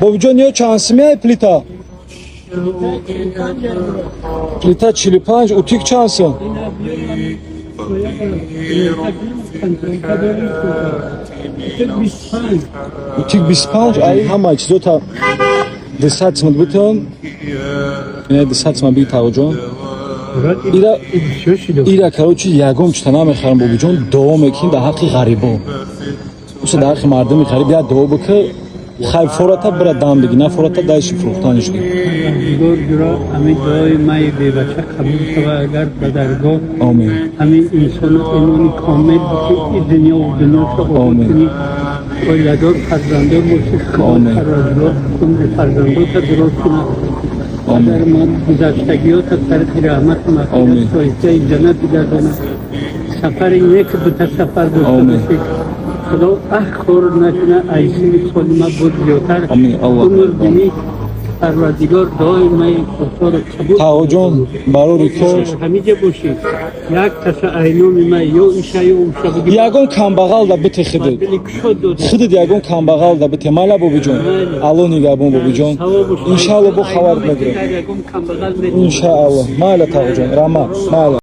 бобиҷон ё чанд сумияи плита? Плита 45, утик чанд сум? Утик 25, ай ҳама чизота 200 сум бутон. Ина 200 сум би тавҷон. Ира короче ягон чита намехарам бобиҷон, дуо мекунем дар ҳаққи ғарибон. Уса дар ҳаққи мардуми ғариб я дуо бика, хай фората бира дам бигӣ, на фората дайши фурӯхтаниш ди. ҳамин дуои май бебача қабул шава агар ба даргоҳ Амин. ҳамин инсону имони комил ки дунё дунёшо обод кунӣ, оиладор фарзандор бошӣ, парвардигор умри фарзандота дуроз кунад. Аgar man guzaştagiyota tariqi rahmat maqsad soyistay jannat bigardona safaring ne ki bu safar do'sti xudo xor nakuna aysi solima bod yotar umr dini parvardigor doimay xor qabul Taojon barori kor hamiga boshid yak tasa aynomi may yo isha yo ushabigi ягон камбағал да бите хидид хидид ягон камбағал да бите мала бобиҷон алло нигабон бобиҷон иншалло бо хабар мегирем иншалло майла таоҷон рама майла